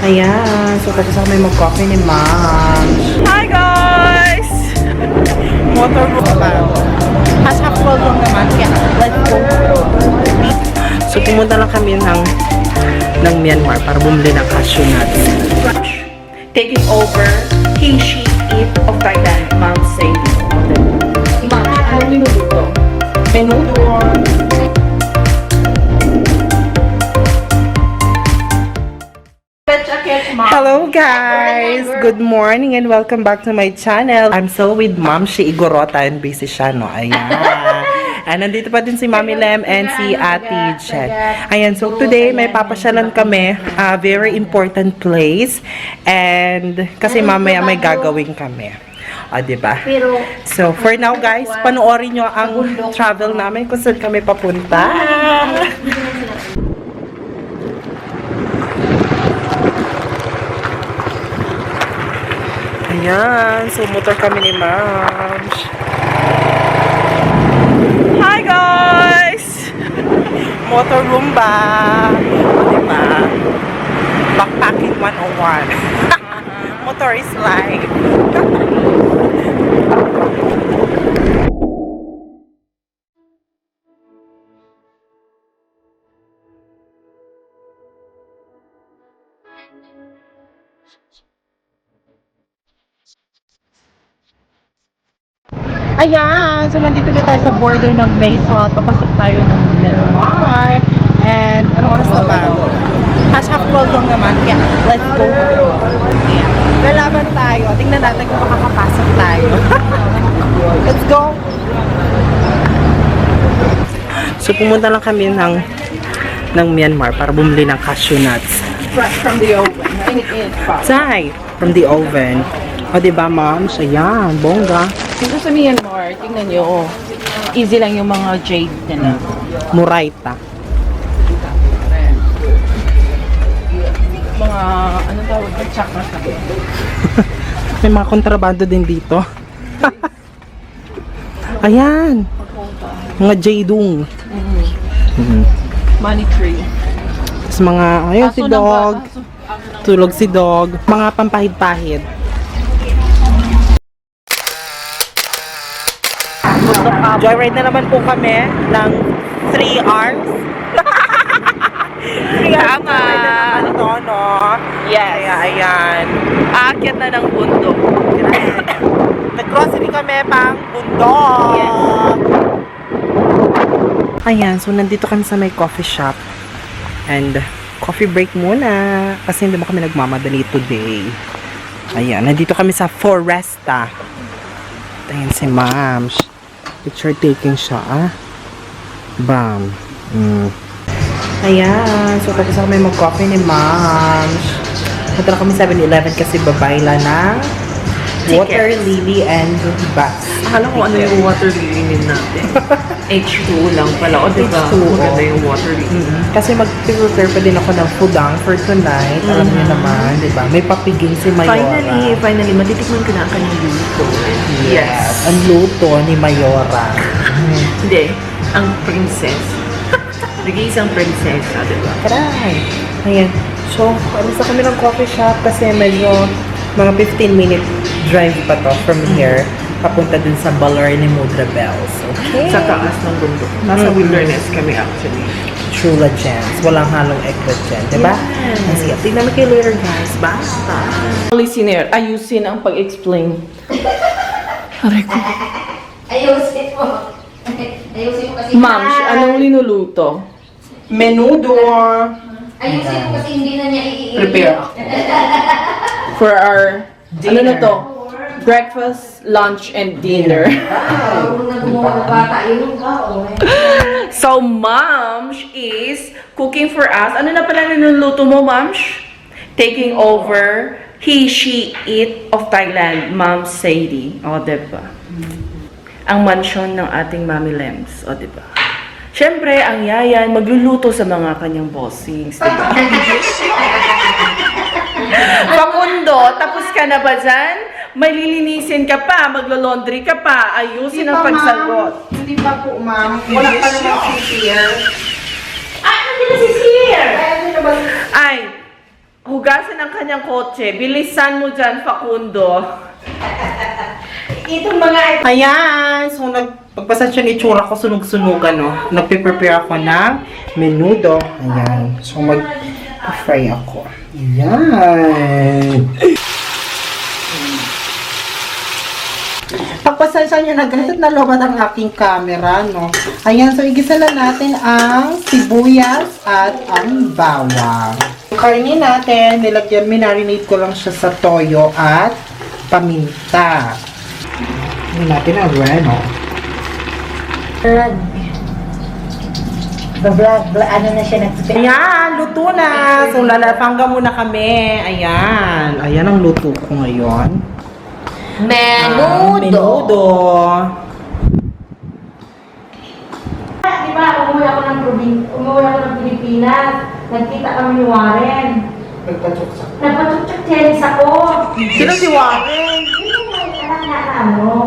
Ayan. So, tapos kami mag-coffee ni Ma'am. Hi, guys! Motor room pa. Has half full room naman. Kaya, let's go. So, pumunta lang kami ng Myanmar para bumili ng cashew nuts. Taking over He, She, It of Thailand, Ma'am Sadie. Ma'am, anong minuto? Menudo. Hello guys! Good morning and welcome back to my channel. I'm still with Ma'am Shi Igorota and busy siya, no? Ayan. And nandito pa din si Mami Lem and si Ate Jen. Ayan, so today may papasyalan kami. A very important place. And kasi mamaya may gagawin kami. O, diba? So, for now guys, panoorin nyo ang travel namin kung saan kami papunta. Ayan, so motor kami ni Ma'am. Hi guys! Motor Roomba. O diba? Backpacking 101. Motor is life. Ayan! So, nandito na tayo sa border ng Maison. Papasok tayo ng Myanmar. And, anong oras na ba? Has half full lang naman. Kaya, let's go. Ayan. Lalaban tayo. Tingnan natin kung makakapasok tayo. Let's go! So, pumunta lang kami ng Myanmar para bumili ng cashew nuts. Fresh from the oven. Say, from the oven. O, diba, Ma'am? Ayan, bongga. Dito sa Myanmar, tingnan nyo, oh. Easy lang yung mga jade nila. Muraita. Mga, ano tawag na, chakra sa May mga kontrabando din dito. Ayan. Mga jadung. money tree. Tapos mga, ayun si dog. Tulog si dog. Mga pampahid-pahid. Joyride na naman po kami ng 3 hours. 3 hours Tama. na naman to, no? Yes. Kaya, ayan. Aakyat na ng bundok. Nag-grocery kami pang bundok. Yes. Ayan, so nandito kami sa may coffee shop. And coffee break muna. Kasi hindi mo kami nagmamadali today. Ayan, nandito kami sa Foresta. Ayan si Ma'am. Picture taking siya, ah. Bam. Ayan, so tapos kami mag-coffee ni Ma'am. Punta na kami 7-Eleven kasi babayla ng water lily and bus. Akala ko ano yung water lily natin. H2 lang pala. O diba? H2, Maganda yung water lily. Kasi mag-prepare pa din ako ng fudang for tonight. Alam niyo naman, di ba? May papiging si Mayora. Finally, matitikman ko na ang kanyang luto. Yes. Ang luto ni Mayora. Hindi, ang princess. Nag-iisang prinsesa, diba? Karay. Ayan. So, alis na kami ng coffee shop kasi medyo mga 15-minute drive pa to from here. Papunta dun sa Balar ni Mudra Bells. Okay. Sa taas ng bundok. Nasa wilderness kami actually. Chula Gems. Walang halong ekra dyan. Diba? Yes. Sige, tignan mo kayo later, guys. Basta. Listener, ayusin ang pag-explain. Aray ko. Ayusin mo. Ayusin mo kasi. Ma'am, anong linuluto? Menudo. Ayusin mo kasi hindi na niya iiin. Prepare. For our, ano na to? Breakfast, lunch, and dinner. Huwag na gumawa ng bata. Yun ka, So, Ma'am is cooking for us. Ano na pala niluluto mo, Ma'am? Taking over He, She, It of Thailand, Ma'am Sadie. O, diba? Ang mansion ng ating Mami Lems. O, diba? Siyempre, ang yayan magluluto sa mga kanyang bossings, diba? Pakundo, tapos ka na ba dyan? May lilinisin ka pa, maglo-laundry ka pa, ayusin ang pagsagot. Hindi pa po, ma'am. Wala pa naman si Sier. Ay, hindi na si Sier! Ay, hugasan ang kanyang kotse. Bilisan mo dyan, Facundo. Itong mga... Ayan! So, pagpasensya ni itsura ko, sunog-sunugan, no? Nagpe-prepare ako ng menudo. Ayan. So, mag-fry ako. Ayan! Pagpasensya nyo na ganit na lobat ang aking camera, no? Ayan, so igisa na natin ang sibuyas at ang bawang. Yung karne natin, marinate ko lang siya sa toyo at paminta. Hindi natin ang reno. Ano na siya nag-spend? Ayan, luto na. So, lalapangga muna kami. Ayan. Ayan ang luto ko ngayon. Menudo. Di ba, umuwi ako ng Pilipinas. Nagkita kami ni Warren. Nagpatutsak tennis ako. Sino si Warren? Yung may anak na ano.